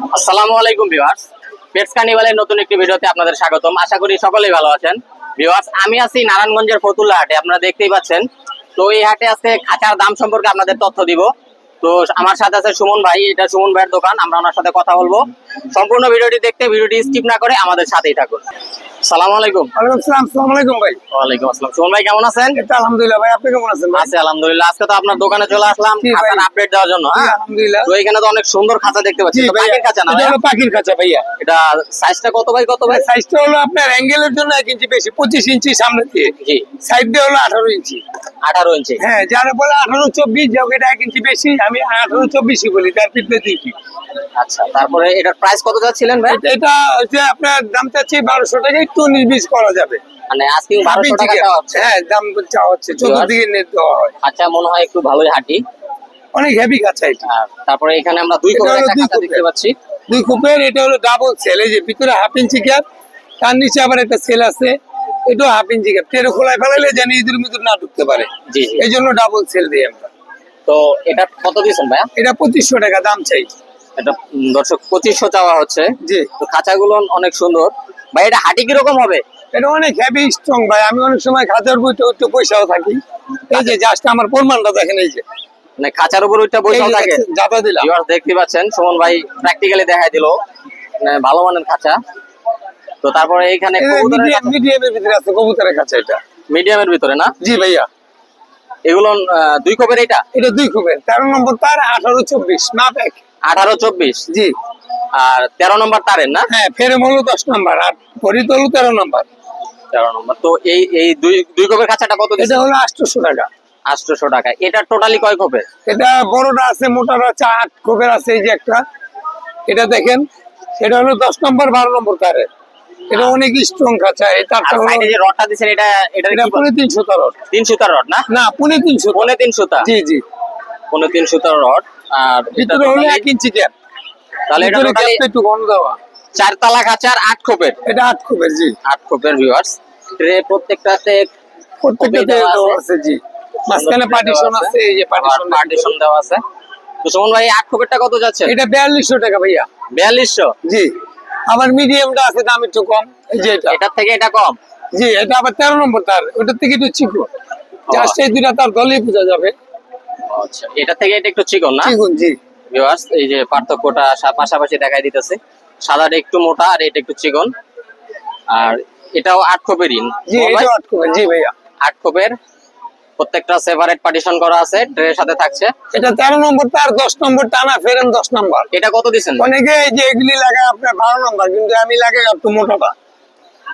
আসসালামু আলাইকুম viewers, pets কার্নিভালের নতুন একটি ভিডিওতে আপনাদের স্বাগতম। আশা করি সকলেই ভালো আছেন। ভিউয়ার্স, আমি আছি নারায়ণগঞ্জের ফতুল্লা হাটে, আপনারা দেখতেই পাচ্ছেন। তো এই হাটে আজকে খাঁচার দাম সম্পর্কে আপনাদের তথ্য দিব। তো আমার সাথে আছে সুমন ভাই, এটা সুমন ভাইয়ের দোকান, আমরা ওনার সাথে কথা বলবো। সম্পূর্ণ ভিডিওটি দেখতে ভিডিওটি স্কিপ না করে আমাদের সাথেই থাকুন। আসসালামু আলাইকুম। ওয়ালাইকুম আসসালাম। আসসালামু আলাইকুম ভাই। ওয়ালাইকুম আসসালাম। সুমন ভাই কেমন আছেন? আলহামদুলিল্লাহ ভাই, আপনি কেমন আছেন? আছি আলহামদুলিল্লাহ। আজকে তো আপনার দোকানে চলে আসলাম খাঁচার আপডেট দেওয়ার জন্য। হ্যাঁ আলহামদুলিল্লাহ। তো এখানে তো অনেক সুন্দর খাঁচা দেখতে পাচ্ছি। তো পাখির খাঁচা না? এটা হলো পাখির খাঁচা ভাইয়া। এটা সাইজটা কত ভাই? কত ভাই? সাইজটা হলো আপনার অ্যাঙ্গেলের জন্য 1 ইঞ্চি বেশি, 25 ইঞ্চি সামনে দিয়ে। জি। সাইড দিয়ে হলো 18 ইঞ্চি। 18 ইঞ্চি। হ্যাঁ, যারা বলে 18-24, যাও এটা 1 ইঞ্চি বেশি, আমি 18-24ই বলি, তার পিছনে 2 ইঞ্চি। আচ্ছা, তারপরে এটার প্রাইস কত যাচ্ছিলেন ভাই? এটা হচ্ছে আপনার দাম চাচ্ছি 1200 টাকা, একটু 19-20 করা যাবে। মানে আজকে 1200 টাকা চাওয়া হচ্ছে? হ্যাঁ, দাম চাওয়া হচ্ছে, চতুর্দিকে নেট দেওয়া হয়। আচ্ছা, মনে হয় একটু ভালোই হাঁটি, অনেক হেভি খাঁচা এটা। তারপরে এখানে আমরা দুই কোপের একটা খাঁচা দেখতে পাচ্ছি। 2 কোপের, এটা হলো ডাবল সেল। এই যে ভিতরে 1/2 ইঞ্চি গ্যাপ, তার নিচে আবার একটা সেল আছে, এটাও 1/2 ইঞ্চি গ্যাপ। টেরো খোলায় ফেলাইলে যেন ইঁদুর মিদুর না ঢুকতে পারে, জি। এই জন্য ডাবল সেল দিই আমরা। তো এটা কত দিয়েছেন ভাইয়া? এটা 2500 টাকা দাম চাই। এটা দর্শক 2500 চাওয়া হচ্ছে। জি। তো খাঁচাগুলো অনেক সুন্দর ভাই। এটা হাঁটি কিরকম হবে? এটা অনেক হেভি স্ট্রং ভাই। আমি অনেক সময় খাঁচার বইটা একটু পয়সাও থাকি। এই যে জাস্ট আমার প্রমাণটা দেখেন, এই যে মানে খাঁচার উপর ওইটা বসাও থাকে। জাতা দিলাম। ভিউয়ার্স দেখতে পাচ্ছেন, সুমন ভাই প্র্যাকটিক্যালি দেখাই দিল, মানে ভালো মানের খাঁচা। তো তারপরে এইখানে মিডিয়ামের ভিতরে আছে কবুতরের খাঁচা। এটা মিডিয়ামের ভিতরে না? জি ভাইয়া। এগুলো 2 কোপের? এটা 2 কোপের, 13 নম্বর তার, 18-24 মাপ এক। 18-24? জি। আর 13 নম্বর তারের না? হ্যাঁ, ফেরেম হলো 10 নম্বর, আর পরি তো হলো 13 নম্বর। 13 নম্বর। তো এই দুই কোপের খাঁচাটা কত? এটা হলো 800 টাকা। 800 টাকা। এটা টোটালি কয় কোপের? এটা বড়টা আছে, মোটাটা আছে, 8 কোপের আছে। এই যে একটা, এটা দেখেন, এটা হলো 10 নম্বর 12 নম্বর তারের। এটা অনেক স্ট্রং খাঁচা। এটা সাইডে যে রডটা দিছেন, এটা 350 রড। 300 রড না? না, 350। জি। জি। 350 রড। আর ভিতরে হলো 1 ইঞ্চি গ্যাপ। তাহলে এটা টোটালি একটু ঘন দেওয়া। 4 তালা খাঁচার 8 কোপের। এটা 8 কোপের। জি, 8 কোপের। ভিউয়ার্স, ট্রে প্রত্যেকটাতে আছে। জি, মাঝখানে পার্টিশন আছে। এই যে পার্টিশন দেওয়া আছে। তো সুমন ভাই, 8 কোপেরটা কত যাচ্ছে? এটা 4200 টাকা ভাইয়া। 4200? জি। আবার মিডিয়ামটা আছে, দাম একটু কম। এই যে এটা, এটার থেকে এটা কম? জি। এটা আবার 13 নম্বর তার, ওটার থেকে একটু চিকন। জাস্ট এই দুইটা তার দলেই বোঝা যাবে। আচ্ছা, এটা থেকে এটা একটু চিকন না? চিকন, জি। ভিউয়ার্স, এই যে পার্থক্যটা পাশাপাশি দেখাই দিতেছে। সাদাটা একটু মোটা আর এটা একটু চিকন। আর এটাও 8 কোপেরই? জি, এটাও 8 কোপের। জি ভাইয়া, 8 কোপের। প্রত্যেকটা সেপারেট পার্টিশন করা আছে, ট্রের সাথে থাকছে। এটা 13 নম্বর তার, 10 নম্বর টানা ফেরেন 10 নম্বর। এটা কত দিচ্ছেন? অনেকে এই যে এগুলি লাগায় আপনার 12 নম্বর, কিন্তু আমি লাগাই একটু মোটাটা।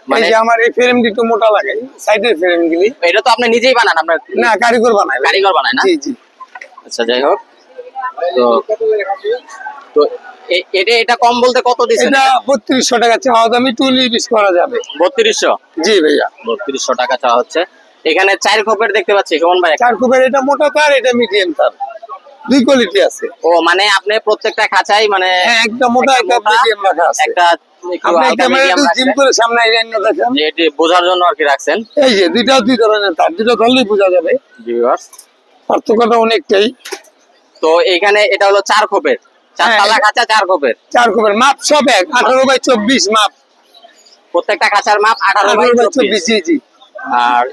মানে যে আমার এই ফ্রেমটি একটু মোটা লাগে, সাইডের ফ্রেম গুলি। এটা তো আপনি নিজেই বানান? আপনার না, কারিগর বানায়। কারিগর বানায় না? জি জি। আচ্ছা, যাই হোক। তো এটা কম বলতে কত দিচ্ছেন? এটা 3200 টাকা চাওয়া দামি, 2 করা যাবে। 3200? জি ভাইয়া, 3200 টাকা চাওয়া হচ্ছে। এখানে 4 কোপের দেখতে পাচ্ছি সুমন ভাই। 4 কোপের। এটা মোটা তার, এটা মিডিয়াম তার, 2 কোয়ালিটি আছে। ও, মানে আপনি প্রত্যেকটা খাঁচাই মানে একটা মোটা একটা মিডিয়াম রাখা আছে। একটা জিম করে সামনে এনে দেখেন, এটি বোঝার জন্য আর কি রাখছেন। এই যে দুই ধরনের তার, দুটো ধরলেই বোঝা যাবে। ভিউয়ার্স, পার্থক্যটা অনেকটাই। তো এখানে এটা হলো 4 কোপের, 4 তালা খাঁচা, 4 কোপের। 4 কোপের মাপ সব এক, 18/24 মাপ। প্রত্যেকটা খাঁচার মাপ 18/24। জি জি। আর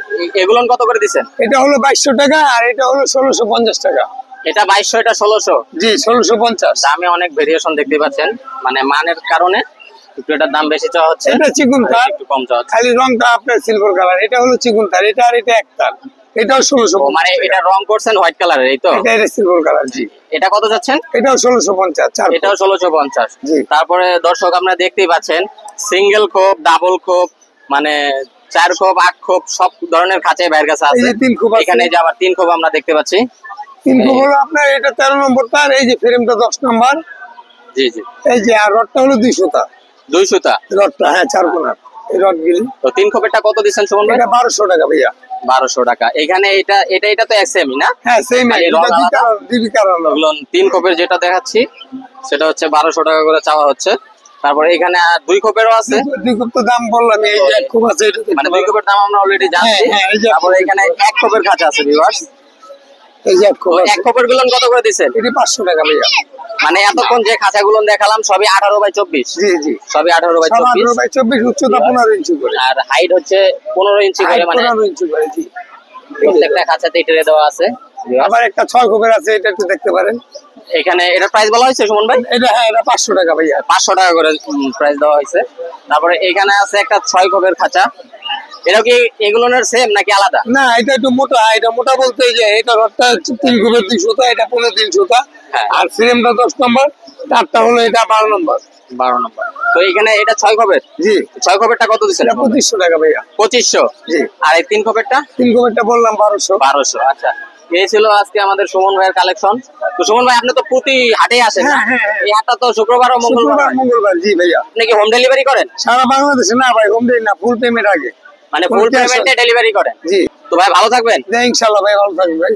এগুলো কত করে দিচ্ছেন? এটা হলো 2200 টাকা, আর এটা হলো 1650 টাকা। এটা 2200, এটা 1600? জি, 1650। দামে অনেক ভেরিয়েশন দেখতে পাচ্ছেন, মানে মানের কারণে একটু এটার দাম বেশি চাওয়া হচ্ছে। এটা চিকন তার, একটু কম চাওয়া হচ্ছে। খালি রংটা আপনার সিলভার কালার। এটা হলো চিকন তার, এটা আর এটা এক তার। এটাও 1650। মানে এটা রং করছেন হোয়াইট কালারের, এই তো? এটা সিলভার কালার। জি। এটা কত যাচ্ছেন? এটাও 1650। এটাও 1650। জি। তারপরে দর্শক, আপনারা দেখতেই পাচ্ছেন সিঙ্গেল খোপ, ডাবল খোপ, মানে 4 খোপ, 8 খোপ, সব ধরনের খাঁচাই বাইরের কাছে আছে। এখানে যে আবার 3 খোপ আমরা দেখতে পাচ্ছি। 3 খোপ হলো আপনার, এটা 13 নম্বর তার। এই যে ফ্রেমটা 10 নম্বর। জি জি। এই যে, আর রডটা হলো 200 টা। 200 টা রডটা? হ্যাঁ, 4 কোণার এই রড গুলি। তো 3 খোপেরটা কত দিচ্ছেন সুমন ভাই? এটা 1200 টাকা ভাইয়া। 1200 টাকা। এখানে এটা তো একসেমই না? হ্যাঁ, সেম। দুই কালার। 3 খোপের যেটা দেখাচ্ছি সেটা হচ্ছে 1200 টাকা করে চাওয়া হচ্ছে। তারপরে এখানে 2 খোপেরও আছে। 2 খোপ তো দাম বললাম, এই যে 1 খোপ আছে, এটা মানে 2 খোপের দাম আমরা অলরেডি জানছি। তারপরে এখানে 1 খোপের খাঁচা আছে ভিউয়ার্স। এই যে এক তো খোপ এক খোপের গুলো কত করে দিচ্ছেন? এটি 500 টাকা ভাইয়া। মানে এতক্ষণ যে খাঁচাগুলো দেখালাম সবই 18x24, জি জি, সবই 18x24, 18/24, উচ্চতা 15 ইঞ্চি করে, আর হাইট হচ্ছে 15 ইঞ্চি করে, হাইট মানে 15 ইঞ্চি করে। জি, প্রত্যেকটা খাঁচাতে ট্রে দেওয়া আছে। আবার একটা 6 খোপের আছে, এটা একটু দেখতে পারেন। এখানে এটার প্রাইস বলা হয়েছে সুমন ভাই? এটা হ্যাঁ, এটা 500 টাকা ভাইয়া। 500 টাকা করে প্রাইস দেওয়া হয়েছে। তারপরে এখানে আছে একটা 6 খোপের খাঁচা, এটা কি এগুলোর সেম নাকি আলাদা? না, এটা একটু মোটা। এটা মোটা বলতে এই যে এটা রডটা 3 খোপের 2 সুতা, এটা 15 সুতা, হ্যাঁ। আর ফ্রেমটা 10 নম্বর, তারটা হলো এটা 12 নম্বর। 12 নম্বর। তো এখানে এটা 6 খোপের, জি, 6 খোপেরটা কত দিচ্ছেন? এটা 2500 টাকা ভাইয়া। 2500। জি, আর এই 3 খোপেরটা 3 খোপেরটা বললাম 1200। 1200। আচ্ছা, এই ছিল আজকে আমাদের সুমন ভাইয়ের কালেকশন। তো সুমন ভাই, আপনি তো প্রতি হাটে আসেন না? হ্যাঁ, হ্যাঁ, হ্যাঁ। এই হাটটা তো শুক্রবার ও মঙ্গলবার শুক্রবার হয়। মঙ্গলবার। জি ভাইয়া, আপনি কি হোম ডেলিভারি করেন? সারা বাংলাদেশে না ভাই, হোম ডেলিভারি না, ফুল পেমেন্ট আগে। মানে কোনো ফুল cash পেমেন্টে ডেলিভারি করেন? জি, তো ভাই ভালো থাকবেন। ইনশাআল্লাহ ভাই, ভালো থাকবেন ভাই।